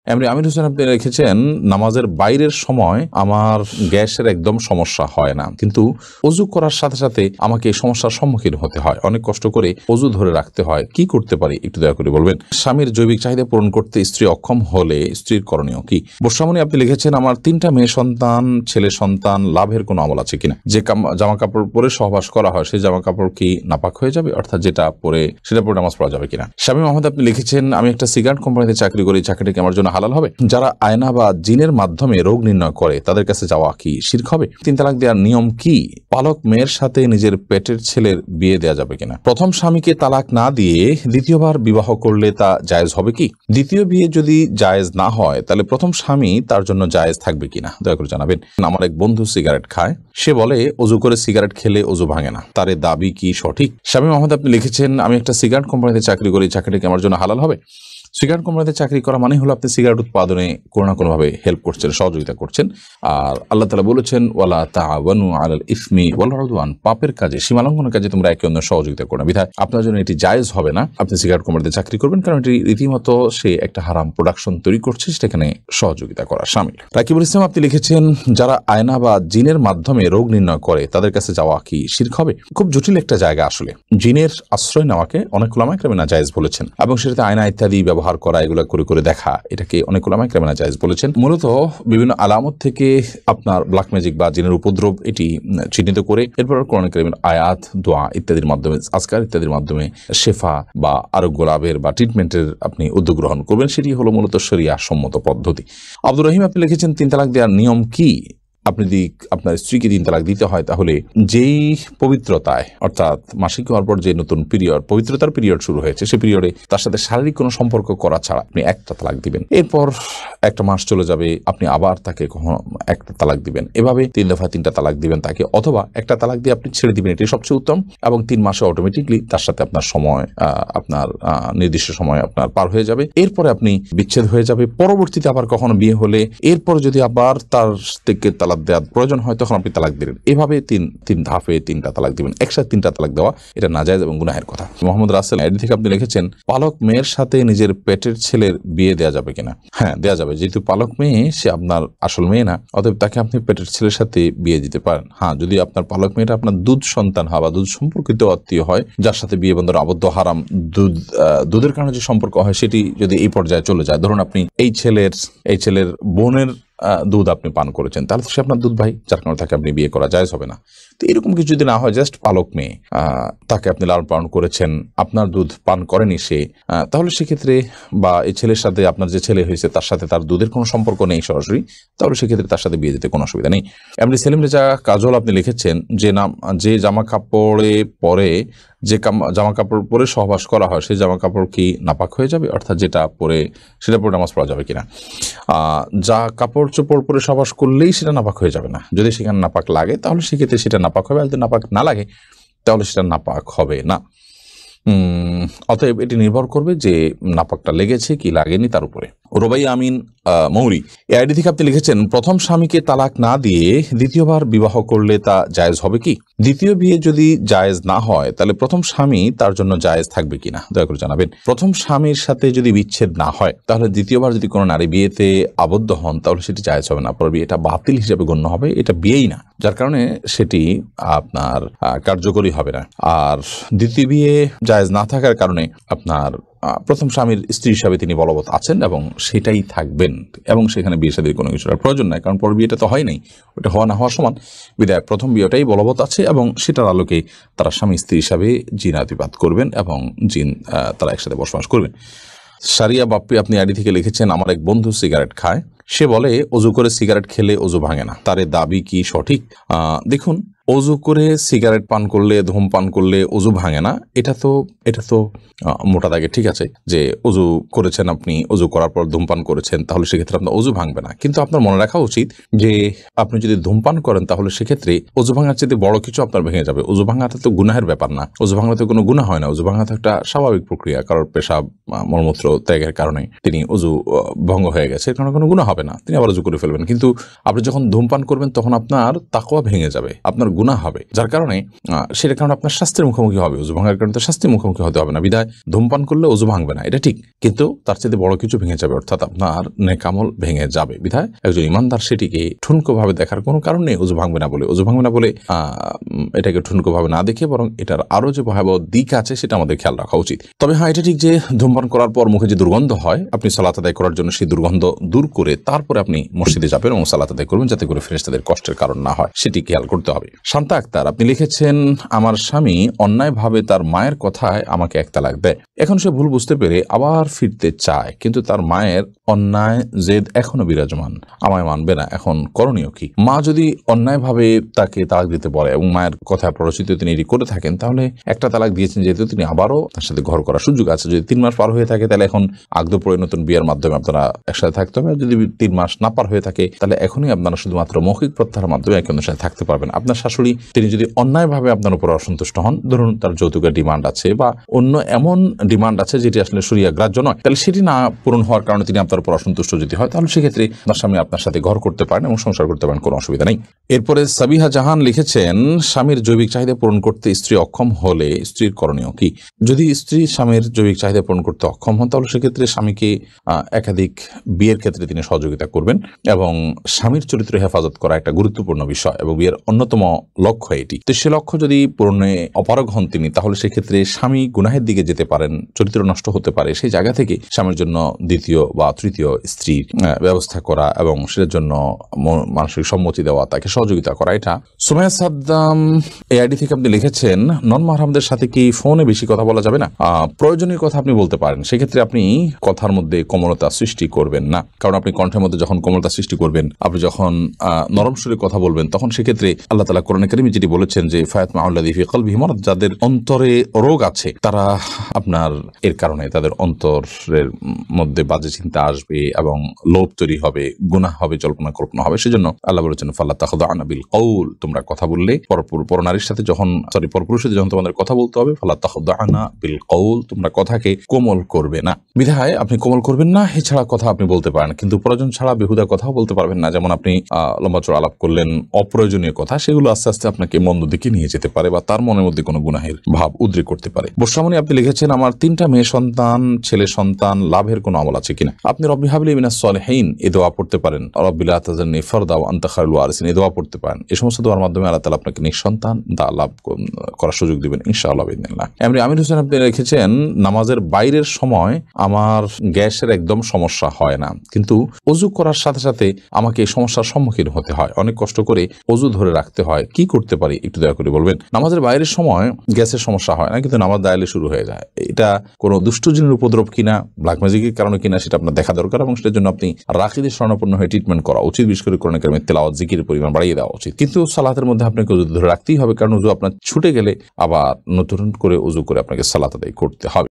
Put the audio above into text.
এমনি আমির হোসেন আপনি লিখেছেন, নামাজের বাইরের সময় আমার গ্যাসের একদম সমস্যা হয় না, কিন্তু অজু করার সাথে সাথে আমাকে এই সমস্যার সম্মুখীন হতে হয়, অনেক কষ্ট করে অজু ধরে রাখতে হয়, কি করতে পারি একটু দয়া করে বলবেন। স্বামীর জৈবিক চাহিদা পূরণ করতে স্ত্রী অক্ষম হলে স্ত্রীর করণীয় কি? বর্ষামণি আপনি লিখেছেন, আমার 3টা মেয়ে সন্তান, ছেলে সন্তান, লাভের কোনো আমল আছে কিনা? যে জামা কাপড় পরে সহবাস করা হয় সেই জামা কাপড় কি নাপাক হয়ে যাবে, অর্থাৎ যেটা পরে সেটা পরে নামাজ পড়া যাবে কিনা? স্বামী মোহাম্মদ আপনি লিখেছেন, আমি একটা সিগারেট কোম্পানিতে চাকরি করি, চাকরিটা কি আমার জন্য হালাল হবে? যারা আয়না বা জিনের মাধ্যমে রোগ নির্ণয় করে তাদের কাছে যাওয়া কি শিরক হবে? 3 তালাক দেওয়ার নিয়ম কি? পালক মেয়ের সাথে নিজের পেটের ছেলের বিয়ে দেওয়া যাবে কিনা? প্রথম স্বামীকে তালাক না দিয়ে দ্বিতীয়বার বিবাহ করলে তা জায়েজ হবে কি? দ্বিতীয় বিয়ে যদি জায়েজ না হয় তাহলে প্রথম স্বামী তার জন্য জায়েজ থাকবে কিনা দয়া করে জানাবেন। আমার এক বন্ধু সিগারেট খায়, সে বলে অজু করে সিগারেট খেলে অজু ভাঙে না, তার দাবি কি সঠিক? স্বামী মোহাম্মদ আপনি লিখেছেন, আমি একটা সিগারেট কোম্পানিতে চাকরি করি, চাকরিটা কি আমার জন্য হালাল হবে? সিগারেট কোম্পানিতে চাকরি করা মানে হলো আপনি সিগারেট উৎপাদনে কোনো না কোনোভাবে হেল্প করছেন, সহযোগিতা করছেন। আর আল্লাহ তাআলা বলেছেন, ওয়ালা তাআওয়ানু আলাল ইসমি ওয়াল উদওয়ান, পাপের কাজে, সীমালঙ্ঘনের কাজে তোমরা একে অন্যের সহযোগিতা করো না। বিধায় আপনার জন্য এটি জায়েজ হবে না আপনি সিগারেট কোম্পানিতে চাকরি করবেন, কারণ এটি রীতিমতো সে একটা হারাম প্রোডাকশন তৈরি করছে, সেখানে সহযোগিতা করা শামিল। রাকিবুল ইসলাম আপনি লিখেছেন, যারা আয়না বা জিনের মাধ্যমে রোগ নির্ণয় করে তাদের কাছে যাওয়া কি শিরক হবে? খুব জটিল একটা জায়গা আসলে। জিনের আশ্রয় নেওয়াকে অনেক উলামা কেরাম নাজায়েজ বলেছেন, এবং সেটাতে আয়না ইত্যাদি ব্যবহার করা, এগুলো করে করে দেখা, এটাকে অনেক উলামা কেরাম নাজায়েজ বলেছেন। মূলত বিভিন্ন আলামত থেকে আপনার ব্ল্যাক ম্যাজিক বা জিনের উপদ্রব এটি চিহ্নিত করে এরপর কোরআন কারীমের আয়াত, দোয়া ইত্যাদির মাধ্যমে, আজকার ইত্যাদির মাধ্যমে শেফা বা আরোগ্য লাভের বা ট্রিটমেন্টের আপনি উদ্যোগ গ্রহণ করবেন, সেটি হলো মূলত শরিয়া সম্মত পদ্ধতি। আব্দুর রহিম আপনি লিখেছেন, 3 তালাক দেওয়ার নিয়ম কি? আপনি যদি আপনার স্ত্রীকে 3 তালাক দিতে হয় তাহলে যেই পবিত্রতায়, অর্থাৎ মাসিক হওয়ার পর যে নতুন পিরিয়ড, পবিত্রতার পিরিয়ড শুরু হয়েছে, সেই পিরিয়ডে তার সাথে শারীরিক কোনো সম্পর্ক করা ছাড়া আপনি একটা তালাক দিবেন। এরপর একটা মাস চলে যাবে, আপনি আবার তাকে কখনো একটা তালাক দিবেন। এভাবে 3 দফা 3টা তালাক দিবেন তাকে, অথবা একটা তালাক দিয়ে আপনি ছেড়ে দিবেন, এটি সবচেয়ে উত্তম। এবং 3 মাসে অটোমেটিকলি তার সাথে আপনার সময়, আপনার নির্দিষ্ট সময় আপনার পার হয়ে যাবে। এরপরে আপনি বিচ্ছেদ হয়ে যাবে। পরবর্তীতে আবার কখনো বিয়ে হলে এরপর যদি আবার তার থেকে তালাক দেওয়ার প্রয়োজন হয় তখন আপনি তালাক দিবেন। এভাবে তিন ধাপে 3টা তালাক দিবেন। একসাথে 3টা তালাক দেওয়া এটা নাজায়েজ এবং গুনাহের কথা। মোহাম্মদ রাসেল আইডি থেকে আপনি লিখেছেন, পালক মেয়ের সাথে নিজের পেটের ছেলের বিয়ে দেওয়া যাবে কিনা? হ্যাঁ, দেওয়া যাবে। যেহেতু পালক মেয়ে, সে আপনার আসল মেয়ে না, অতএব তাকে আপনি পেটের ছেলের সাথে বিয়ে দিতে পারেন। হ্যাঁ, যদি আপনার পালক মেয়েটা আপনার দুধ সন্তান হয় বা দুধ সম্পর্কিত আত্মীয় হয়, যার সাথে বিয়ে বন্ধন আবদ্ধ, হারাম, দুধের কারণে যে সম্পর্ক হয় সেটি যদি এই পর্যায়ে চলে যায়, ধরুন আপনি এই ছেলের বোনের দুধ আপনি পান করেছেন, তাহলে সে আপনার দুধ ভাই, যার কারণে তাকে আপনি বিয়ে করা জায়েজ হবে না। তো এরকম কিছু যদি না হয়, জাস্ট পালক মেয়ে, তাকে আপনি লালন পালন করেছেন, আপনার দুধ পান করেনি সে, তাহলে সেক্ষেত্রে, বা এই ছেলের সাথে আপনার যে ছেলে হয়েছে তার সাথে তার দুধের কোনো সম্পর্ক নেই সরাসরি, তাহলে সেক্ষেত্রে তার সাথে বিয়ে দিতে কোনো অসুবিধা নেই। এমনি সেলিম রেজা কাজল আপনি লিখেছেন, যে জামা কাপড়ে পরে, যে জামা কাপড় পরে সহবাস করা হয় সেই জামা কাপড় কি নাপাক হয়ে যাবে, অর্থাৎ যেটা পরে সেটা পরে নামাজ পড়া যাবে কিনা? যা কাপড় চোপড় পরে সহবাস করলেই সেটা নাপাক হয়ে যাবে না। যদি সেখানে নাপাক লাগে তাহলে সেক্ষেত্রে সেটা নাপাক হবে, আর যদি নাপাক না লাগে তাহলে সেটা নাপাক হবে না। অতএব এটি নির্ভর করবে যে নাপাকটা লেগেছে কি লাগেনি তার উপরে। রোবাই আমিন মৌরি এই আইডি থেকে আপনি লিখেছেন, প্রথম স্বামীকে তালাক না দিয়ে দ্বিতীয়বার বিবাহ করলে তা জায়েজ হবে কি? দ্বিতীয় বিয়ে যদি জায়েজ না হয় তাহলে প্রথম স্বামী তার জন্য জায়েজ থাকবে কিনা দয়া করে জানাবেন। প্রথম স্বামীর সাথে যদি বিচ্ছেদ না হয় তাহলে দ্বিতীয়বার যদি কোনো নারী বিয়েতে আবদ্ধ হন তাহলে সেটি জায়েজ হবে না, পর বিয়েটা বাতিল হিসেবে গণ্য হবে, এটা বিয়েই না, যার কারণে সেটি আপনার কার্যকরী হবে না। আর দ্বিতীয় বিয়ে জায়েজ না থাকার কারণে আপনার প্রথম স্বামীর স্ত্রী হিসাবে তিনি বলবৎ আছেন এবং সেটাই থাকবেন, এবং সেখানে বিয়ে শাদীর কোনো কিছুর প্রয়োজন নাই, কারণ পর বিয়েটা তো হয় নাই, ওটা হওয়া না হওয়া সমান। বিধায় প্রথম বিয়েটাই বলবৎ আছে এবং সেটার আলোকে তারা স্বামী স্ত্রী হিসাবে জিনাতিপাত করবেন এবং তারা একসাথে বসবাস করবেন। সারিয়া বাপ্পি আপনি আইডি থেকে লিখেছেন, আমার এক বন্ধু সিগারেট খায়, সে বলে অজু করে সিগারেট খেলে অজু ভাঙে না, তার দাবি কি সঠিক? দেখুন, অজু করে সিগারেট পান করলে, ধূমপান করলে অজু ভাঙে না, এটা তো মোটা দাগে ঠিক আছে যে অজু করেছেন আপনি, অজু করার পর ধূমপান করেছেন, তাহলে সেক্ষেত্রে আপনার অজু ভাঙবে না। কিন্তু আপনার মনে রাখা উচিত যে আপনি যদি ধূমপান করেন তাহলে সেক্ষেত্রে অজু ভাঙার চেয়ে বড় কিছু আপনার ভেঙে যাবে। অজু ভাঙাটা তো গুনাহের ব্যাপার না, অজু ভাঙাতে কোনো গুনাহ হয় না, অজু ভাঙা তো একটা স্বাভাবিক প্রক্রিয়া, কারোর পেশাব মলমূত্র ত্যাগের কারণে তিনি অজু ভঙ্গ হয়ে গেছে, এর কারণে কোনো গুনাহ হবে না, তিনি আবার অজু করে ফেলবেন। কিন্তু আপনি যখন ধূমপান করবেন তখন আপনার তাকওয়া ভেঙে যাবে, আপনার গুনাহ হবে, যার কারণে সেটার কারণে আপনার শাস্তির মুখোমুখি হবে। ওযু ভাঙার কারণে তো শাস্তির মুখোমুখি হতে হবে না। বিধায় ধূমপান করলে ওযু ভাঙবে না, এটা ঠিক, কিন্তু তার চেয়ে বড় কিছু ভেঙে যাবে, অর্থাৎ আপনার নেক আমল ভেঙে যাবে। বিধায় একজন ইমানদার সেটিকে ঠুনকোভাবে দেখার কোনো কারণ নেই। ওযু ভাঙবে না বলে এটাকে ঠুনকোভাবে না দেখে বরং এটার আরো যে ভয়াবহ দিক আছে সেটা আমাদের খেয়াল রাখা উচিত। তবে হ্যাঁ, এটা ঠিক যে ধূমপান করার পর মুখে যে দুর্গন্ধ হয়, আপনি সালাত আদায় করার জন্য সেই দুর্গন্ধ দূর করে তারপরে আপনি মসজিদে যাবেন এবং সালাত আদায় করবেন, যাতে করে ফেরেশতাদের কষ্টের কারণ না হয়, সেটি খেয়াল করতে হবে। শান্তা আক্তার আপনি লিখেছেন, আমার স্বামী অন্যায়ভাবে তার মায়ের কথায় আমাকে এক তালাক দেয়। এখন সে ভুল বুঝতে পেরে আবার ফিরতে চায়, কিন্তু তার মায়ের অন্যায় জেদ এখনো বিরাজমান, আমায় মানবে না। এখন করণীয় কি? মা যদি অন্যায়ভাবে তাকে তালাক দিতে বলে এবং মায়ের কথা প্ররোচিত তিনি এটি করে থাকেন, তাহলে একটা তালাক দিয়েছেন যেহেতু তিনি আবারও তার সাথে ঘর করার সুযোগ আছে। যদি 3 মাস পার হয়ে থাকে তাহলে এখন আগদ পরে নতুন বিয়ের মাধ্যমে আপনারা একসাথে থাকতে হবে। যদি 3 মাস না পার হয়ে থাকে তাহলে এখনই আপনারা শুধুমাত্র মৌখিক প্রত্যাহারের মাধ্যমে একে অন্যের সাথে থাকতে পারবেন। আপনার শাশুড়ি তিনি যদি অন্যায়ভাবে আপনার উপর অসন্তুষ্ট হন, ধরুন তার যৌতুকের ডিমান্ড আছে বা অন্য এমন ডিমান্ড আছে যেটি আসলে শরিয়া গ্রাহ্য নয়, তাহলে সেটি না পূরণ হওয়ার কারণে তিনি আপনার উপর অসন্তুষ্ট যদি হয়, তাহলে সেক্ষেত্রে আপনার স্বামী আপনার সাথে ঘর করতে পারেন এবং সংসার করতে পারেন, কোনো অসুবিধা নেই। এরপরে সাবিহা জাহান লিখেছেন, স্বামীর জৈবিক চাহিদা পূরণ করতে স্ত্রী অক্ষম হলে স্ত্রীর করণীয় কি? যদি স্ত্রী স্বামীর জৈবিক চাহিদা পূরণ করতে অক্ষম হন, তাহলে সেক্ষেত্রে স্বামীকে একাধিক বিয়ের ক্ষেত্রে তিনি সহযোগিতা করবেন এবং স্বামীর চরিত্র হেফাজত করা একটা গুরুত্বপূর্ণ বিষয় এবং বিয়ের অন্যতম লক্ষ্য এটি। তো সে লক্ষ্য যদি পূরণে অপারগ হন তিনি, তাহলে সেক্ষেত্রে স্বামী গুনাহের দিকে যেতে পারেন, চরিত্র নষ্ট হতে পারে। সেই জায়গা থেকে স্বামীর জন্য দ্বিতীয় বা তৃতীয় স্ত্রীর ব্যবস্থা করা এবং সেটার জন্য মানসিক সম্মতি দেওয়া, তাকে সহযোগিতা করা। এটা সুমাইয়া সাদ্দাম এআইডি থেকে আপনি লিখেছেন, নন মাহরামদের সাথে কি ফোনে বেশি কথা বলা যাবে না? প্রয়োজনীয় কথা আপনি বলতে পারেন, সেক্ষেত্রে আপনি কথার মধ্যে কোমলতা সৃষ্টি করবেন না, কারণ আপনি কণ্ঠের মধ্যে যখন কোমলতা সৃষ্টি করবেন, আপনি যখন নরম সুরে কথা বলবেন, তখন সেক্ষেত্রে আল্লাহ তাআলা কোরআনে কারীমে যেটি বলেছেন যে ফায়াতমাউল্লাযী ফি কলবিহি মারাদ, যাদের অন্তরে রোগ আছে তারা আপনার এর কারণে তাদের অন্তরের মধ্যে বাজে চিন্তা আসবে এবং লোভ তৈরি হবে, গুনাহ হবে, জল্পনা কল্পনা হবে। সেজন্য আল্লাহ বলেছেন ফালা তাখদা'না বিল কওল, তোমরা কথা বললে পরনারীর সাথে পরপুরুষের সাথে যখন তোমাদের কথা বলতে হবে, ফালা তাখদা'না বিল কওল, তোমরা কথাকে কোমল করবে না। বিধায় আপনি কোমল করবেন না, এছাড়া কথা আপনি বলতে পারেন, কিন্তু প্রয়োজন ছাড়া বেহুদা কথাও বলতে পারবেন না। যেমন আপনি লম্বা চড়া আলাপ করলেন অপ্রয়োজনীয় কথা, সেগুলো আস্তে আস্তে আপনাকে মন্দ দিকে নিয়ে যেতে পারে বা তার মনের মধ্যে কোনো গুনাহের ভাব উদ্রেক করতে পারে। বর্ষামণি আপনি লিখেছেন, আমার 3টা মেয়ে সন্তান, ছেলে সন্তান লাভের কোনো আমল আছে কিনা? আপনি রব্বি হাবলি মিনাস সলিহিন এই দোয়া পড়তে পারেন, রব্বি লা তাযারনি ফারদা ওয়া আনতা খায়রুল ওয়ারিসিন এই দোয়া পড়তে পারেন। এই সমস্ত দোয়ার মাধ্যমে আল্লাহ তাআলা আপনাকে নিঃসন্তান লাভ করার সুযোগ দিবেন ইনশাআল্লাহ বিইذنিল্লাহ। আমির হোসেন আপনি লিখেছেন, নামাজের বাইরের সময় আমার গ্যাসের একদম সমস্যা হয় না, কিন্তু ওযু করার সাথে সাথে আমাকে এই সমস্যার সম্মুখীন হতে হয়, অনেক কষ্ট করে ওযু ধরে রাখতে হয়, কি করতে পারি একটু দয়া করে বলবেন? নামাজের বাইরের সময় গ্যাসের সমস্যা হয় না, কিন্তু নামাজ দাঁড়ালে শুরু হয়ে যায়। এটা কোনো দুষ্ট জিনের উপদ্রব কিনা, ব্ল্যাক ম্যাজিকের কারণে কিনা, সেটা আপনার দেখা দরকার এবং সেটার জন্য আপনি রাকিদের শরণাপন্ন হয়ে ট্রিটমেন্ট করা উচিত। বিশেষ করে কোরআন কারীমের তেলাওয়াত, জিকিরের পরিমাণ বাড়িয়ে দেওয়া উচিত। কিন্তু সালাতের মধ্যে আপনাকে ওযু ধরে রাখতেই হবে, কারণ ওযু আপনার ছুটে গেলে আবার নতুন করে ওযু করে আপনাকে সালাত আদায় করতে হবে।